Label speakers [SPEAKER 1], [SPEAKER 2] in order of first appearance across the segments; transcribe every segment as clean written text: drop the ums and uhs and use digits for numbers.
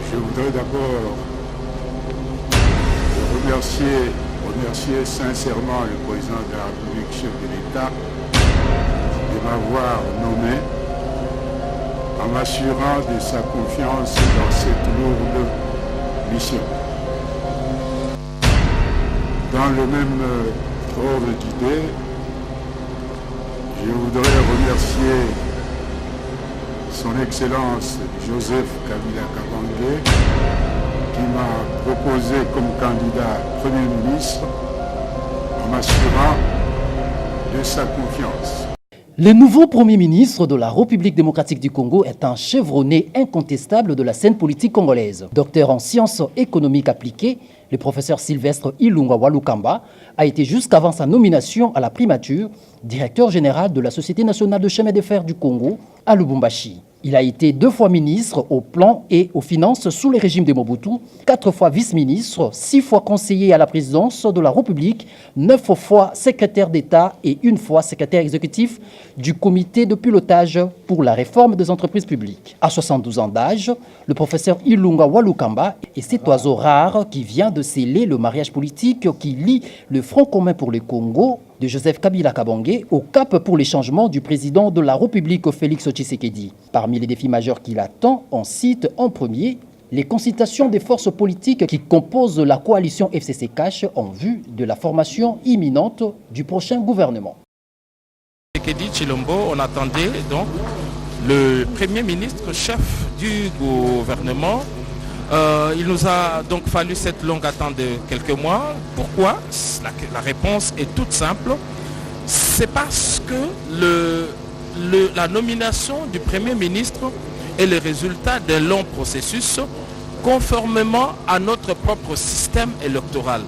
[SPEAKER 1] Je voudrais d'abord remercier sincèrement le président de la République, chef de l'État, de m'avoir nommé en m'assurant de sa confiance dans cette lourde mission. Dans le même ordre d'idée, je voudrais remercier son Excellence Joseph Kabila Kabange qui m'a proposé comme candidat Premier ministre en m'assurant de sa confiance.
[SPEAKER 2] Le nouveau Premier ministre de la République démocratique du Congo est un chevronné incontestable de la scène politique congolaise. Docteur en sciences économiques appliquées, le professeur Sylvestre Ilunga Walukamba a été jusqu'avant sa nomination à la primature directeur général de la Société nationale de chemin de fer du Congo à Lubumbashi. Il a été 2 fois ministre au plan et aux finances sous le régime de Mobutu, 4 fois vice-ministre, 6 fois conseiller à la présidence de la République, 9 fois secrétaire d'État et 1 fois secrétaire exécutif du comité de pilotage pour la réforme des entreprises publiques. À 72 ans d'âge, le professeur Ilunga Walukamba est cet oiseau rare qui vient de sceller le mariage politique qui lie le Front commun pour le Congo de Joseph Kabila Kabange au cap pour les changements du président de la République Félix Tshisekedi. Parmi les défis majeurs qu'il attend, on cite en premier les consultations des forces politiques qui composent la coalition FCC Cash en vue de la formation imminente du prochain gouvernement.
[SPEAKER 3] Tshisekedi Tshilombo, on attendait donc le Premier ministre chef du gouvernement. Il nous a donc fallu cette longue attente de quelques mois. Pourquoi? La réponse est toute simple. C'est parce que la nomination du Premier ministre est le résultat d'un long processus conformément à notre propre système électoral.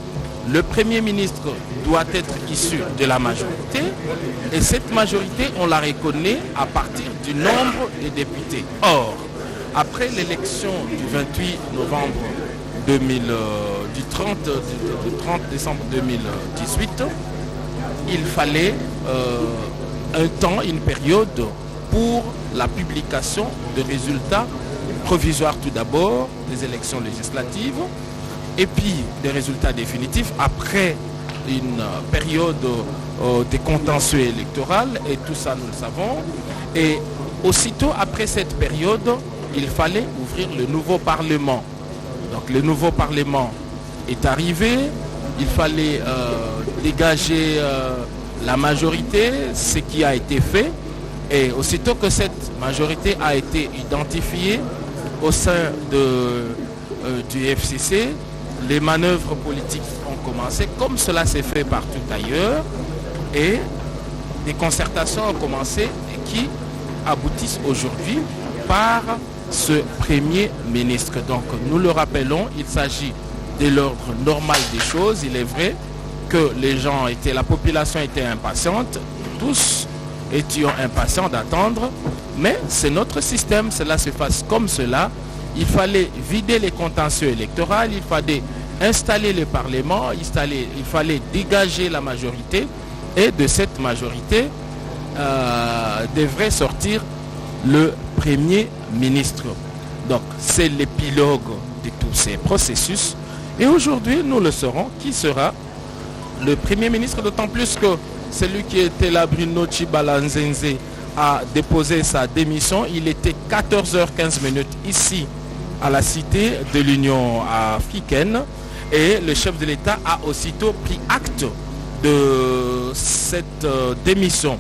[SPEAKER 3] Le Premier ministre doit être issu de la majorité et cette majorité, on la reconnaît à partir du nombre des députés. Or, après l'élection du 28 novembre du 30 décembre 2018, il fallait une période pour la publication de résultats provisoires tout d'abord des élections législatives et puis des résultats définitifs après une période de contentieux électoral et tout ça nous le savons. Et aussitôt après cette période, il fallait ouvrir le nouveau Parlement. Donc le nouveau Parlement est arrivé, il fallait dégager la majorité, ce qui a été fait. Et aussitôt que cette majorité a été identifiée au sein du FCC, les manœuvres politiques ont commencé, comme cela s'est fait partout ailleurs, et des concertations ont commencé et qui aboutissent aujourd'hui par ce Premier ministre. Donc nous le rappelons, il s'agit de l'ordre normal des choses. Il est vrai que la population était impatiente, tous étions impatients d'attendre, mais c'est notre système, cela se passe comme cela. Il fallait vider les contentieux électoraux, il fallait installer le Parlement, il fallait dégager la majorité et de cette majorité devrait sortir le Premier ministre. Donc c'est l'épilogue de tous ces processus et aujourd'hui nous le saurons qui sera le Premier ministre, d'autant plus que celui qui était là, Bruno Chibalanzenze, a déposé sa démission. Il était 14h15 ici à la Cité de l'Union africaine et le chef de l'État a aussitôt pris acte de cette démission.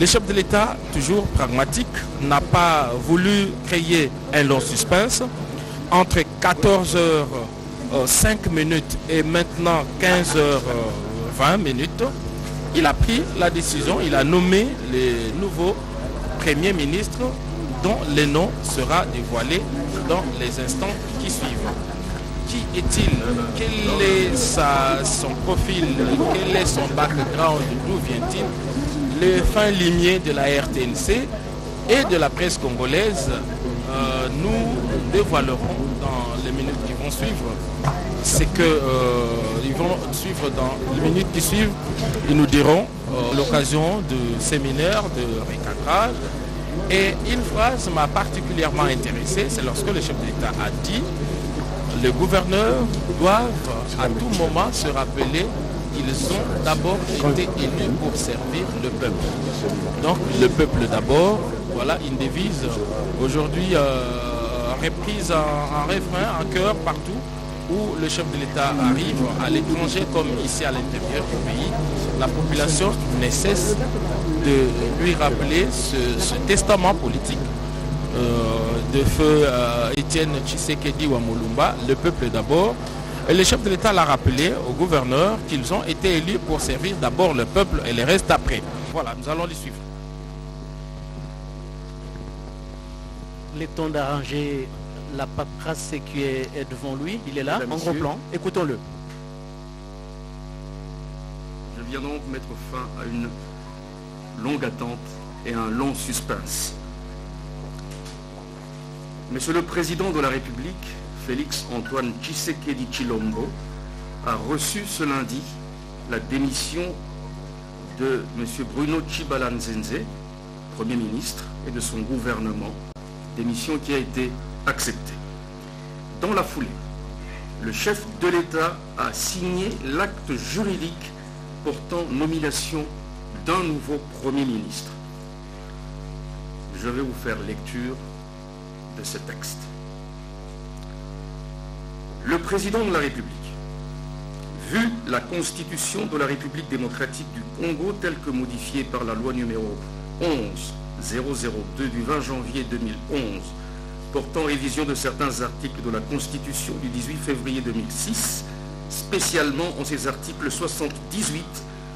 [SPEAKER 3] Le chef de l'État, toujours pragmatique, n'a pas voulu créer un long suspense. Entre 14h05 et maintenant 15h20, il a pris la décision, il a nommé les nouveaux premiers ministres dont le nom sera dévoilé dans les instants qui suivent. Qui est-il? Quel est son profil? Quel est son background? D'où vient-il? Les fins limiers de la RTNC et de la presse congolaise, nous dévoilerons dans les minutes qui vont suivre. C'est que ils vont suivre dans les minutes qui suivent, ils nous diront l'occasion de séminaires de recadrage Et une phrase m'a particulièrement intéressé, c'est lorsque le chef de l'État a dit « Les gouverneurs doivent à tout moment se rappeler qu'ils ont d'abord été élus pour servir le peuple. » Donc le peuple d'abord, voilà une devise aujourd'hui reprise en refrain, en chœur partout où le chef de l'État arrive à l'étranger comme ici à l'intérieur du pays. La population ne cesse de lui rappeler ce testament politique de feu Étienne Tshisekedi Wamulumba, le peuple d'abord. Et le chef de l'État l'a rappelé aux gouverneurs qu'ils ont été élus pour servir d'abord le peuple et le reste après. Voilà, nous allons les suivre.
[SPEAKER 4] Il est temps d'arranger la paperasse qui est devant lui. Il est là, en gros plan. Écoutons-le.
[SPEAKER 5] Je viens donc mettre fin à une longue attente et un long suspense. Monsieur le Président de la République, Félix Antoine Tshisekedi Tshilombo, a reçu ce lundi la démission de monsieur Bruno Tshibala-Nzenze, Premier ministre, et de son gouvernement, démission qui a été acceptée. Dans la foulée, le chef de l'État a signé l'acte juridique portant nomination d'un nouveau Premier ministre. Je vais vous faire lecture de ce texte. Le Président de la République, vu la Constitution de la République démocratique du Congo telle que modifiée par la loi numéro 11-002 du 20 janvier 2011, portant révision de certains articles de la Constitution du 18 février 2006, spécialement en ses articles 78,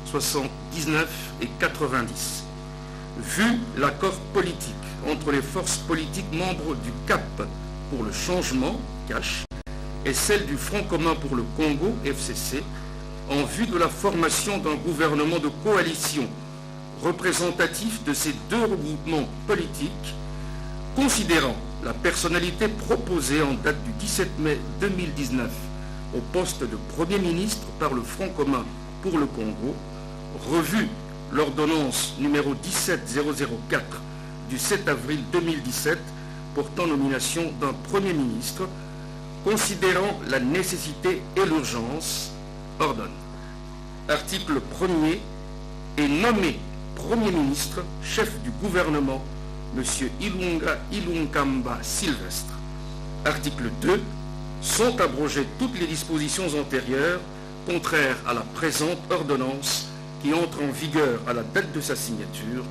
[SPEAKER 5] 79 et 90. Vu l'accord politique entre les forces politiques membres du CAP pour le changement, CACH, et celle du Front commun pour le Congo, FCC, en vue de la formation d'un gouvernement de coalition représentatif de ces deux regroupements politiques, considérant la personnalité proposée en date du 17 mai 2019 au poste de Premier ministre par le Front commun pour le Congo, revue l'ordonnance numéro 17004 du 7 avril 2017 portant nomination d'un Premier ministre, considérant la nécessité et l'urgence, ordonne. Article 1er est nommé Premier ministre, chef du gouvernement, M. Ilunga Ilunkamba Sylvestre. Article 2. Sont abrogées toutes les dispositions antérieures contraires à la présente ordonnance qui entre en vigueur à la date de sa signature,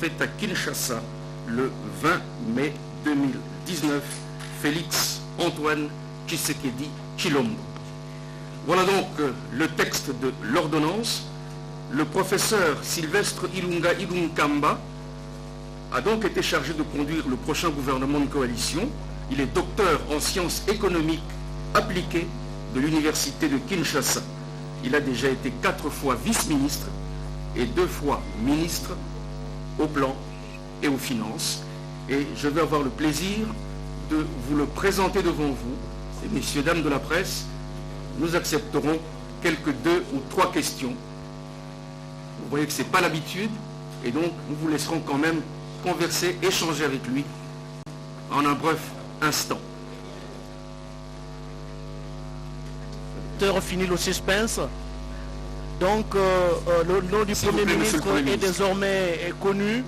[SPEAKER 5] faite à Kinshasa le 20 mai 2019. Félix Antoine Tshisekedi Tshilombo. Voilà donc le texte de l'ordonnance. Le professeur Sylvestre Ilunga Ilunkamba a donc été chargé de conduire le prochain gouvernement de coalition. Il est docteur en sciences économiques appliquées de l'université de Kinshasa. Il a déjà été 4 fois vice-ministre et 2 fois ministre au plan et aux finances. Et je vais avoir le plaisir de vous le présenter devant vous. Et messieurs, dames de la presse, nous accepterons quelques 2 ou 3 questions. Vous voyez que ce n'est pas l'habitude, et donc nous vous laisserons quand même converser, échanger avec lui en un bref instant.
[SPEAKER 4] Fini le suspense. Donc le nom du Premier ministre est désormais connu.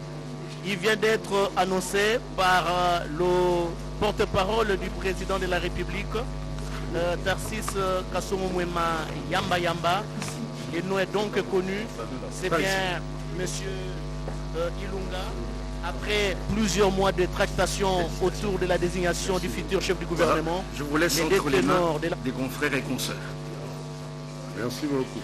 [SPEAKER 4] Il vient d'être annoncé par le porte-parole du président de la République, Tarsis Kassomo Mwema Yamba Yamba. Le nom est donc connu. C'est bien monsieur Ilunga. Après plusieurs mois de tractations autour de la désignation du futur chef du gouvernement,
[SPEAKER 5] je vous laisse entre les mains des confrères et consoeurs.
[SPEAKER 1] Merci beaucoup.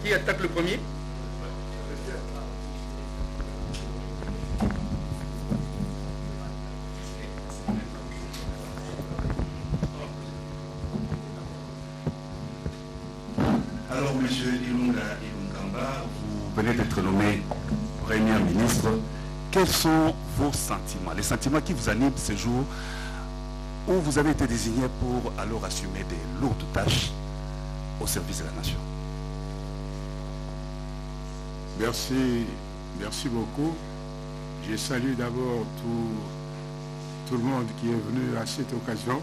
[SPEAKER 5] Qui attaque le premier?
[SPEAKER 6] Alors, M. Ilunga Ilunkamba, vous venez d'être nommé Premier ministre. Quels sont vos sentiments, les sentiments qui vous animent ce jour où vous avez été désigné pour alors assumer des lourdes tâches au service de la nation?
[SPEAKER 1] Merci beaucoup. Je salue d'abord tout le monde qui est venu à cette occasion.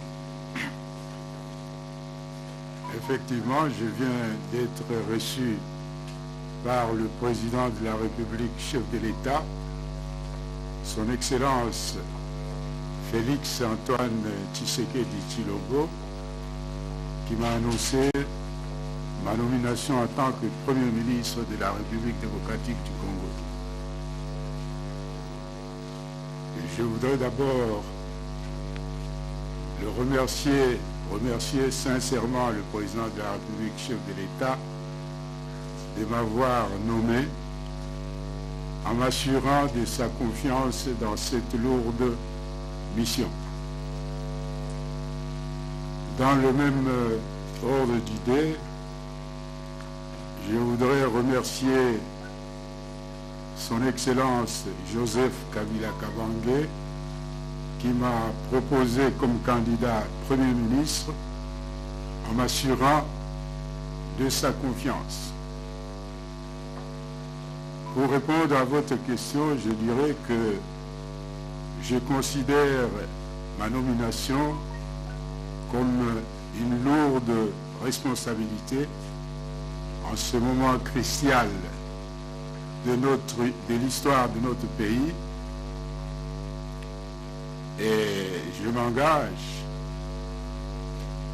[SPEAKER 1] Effectivement, je viens d'être reçu par le président de la République, chef de l'État, son Excellence Félix Antoine Tshisekedi Tshilombo, qui m'a annoncé ma nomination en tant que Premier ministre de la République démocratique du Congo. Et je voudrais d'abord le remercier sincèrement le président de la République, chef de l'État, de m'avoir nommé en m'assurant de sa confiance dans cette lourde mission. Dans le même ordre d'idées, je voudrais remercier son Excellence Joseph Kabila Kabange, qui m'a proposé comme candidat Premier ministre en m'assurant de sa confiance. Pour répondre à votre question, je dirais que je considère ma nomination comme une lourde responsabilité en ce moment crucial de l'histoire de notre pays. Et je m'engage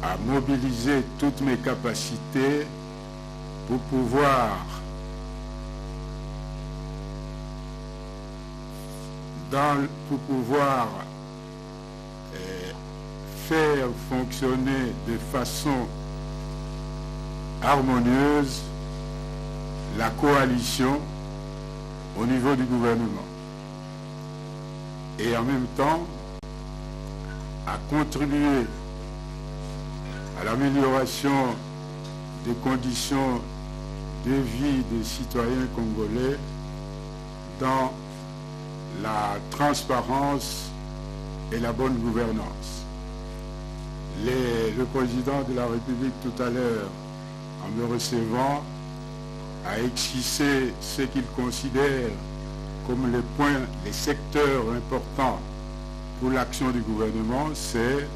[SPEAKER 1] à mobiliser toutes mes capacités pour pouvoir faire fonctionner de façon harmonieuse la coalition au niveau du gouvernement. Et en même temps, à contribuer à l'amélioration des conditions de vie des citoyens congolais dans la transparence et la bonne gouvernance. Le président de la République tout à l'heure, en me recevant, a esquissé ce qu'il considère comme les secteurs importants pour l'action du gouvernement, c'est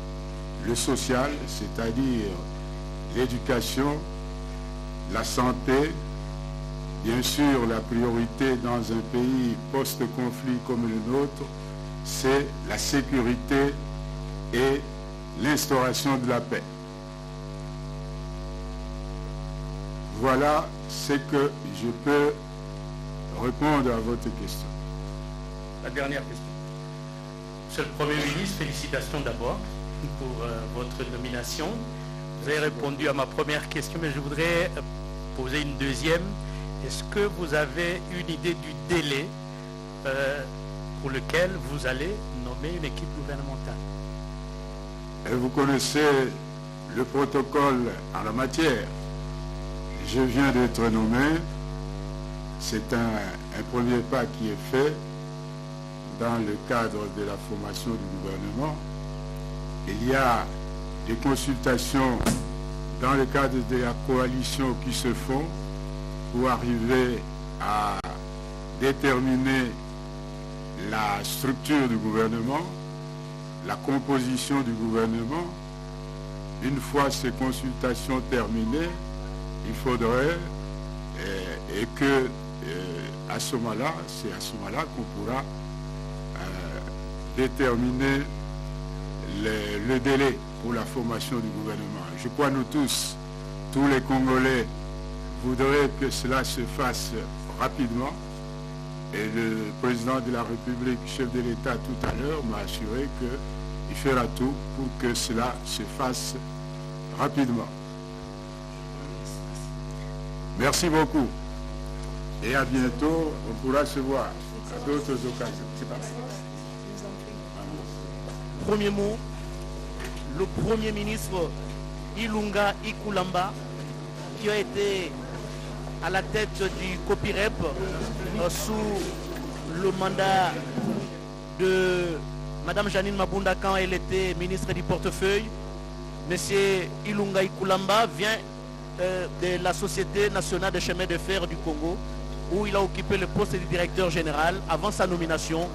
[SPEAKER 1] le social, c'est-à-dire l'éducation, la santé, bien sûr la priorité dans un pays post-conflit comme le nôtre, c'est la sécurité et l'instauration de la paix. Voilà ce que je peux répondre à votre question.
[SPEAKER 7] La dernière question. Monsieur le Premier ministre, félicitations d'abord pour votre nomination. Vous avez répondu à ma première question, mais je voudrais poser une deuxième. Est-ce que vous avez une idée du délai pour lequel vous allez nommer une équipe gouvernementale?
[SPEAKER 1] Et vous connaissez le protocole en la matière. Je viens d'être nommé. C'est un premier pas qui est fait dans le cadre de la formation du gouvernement. Il y a des consultations dans le cadre de la coalition qui se font pour arriver à déterminer la structure du gouvernement, la composition du gouvernement. Une fois ces consultations terminées, il faudrait et que à ce moment-là, c'est à ce moment-là qu'on pourra déterminer le délai pour la formation du gouvernement. Je crois nous tous les Congolais voudraient que cela se fasse rapidement. Et le président de la République, chef de l'État tout à l'heure, m'a assuré qu'il fera tout pour que cela se fasse rapidement. Merci beaucoup. Et à bientôt, on pourra se voir à d'autres occasions.
[SPEAKER 4] Premier mot, le Premier ministre Ilunga Ikulamba, qui a été à la tête du COPIREP sous le mandat de Mme Janine Mabunda quand elle était ministre du portefeuille. Monsieur Ilunga Ikulamba vient de la Société nationale de chemin de fer du Congo où il a occupé le poste de directeur général avant sa nomination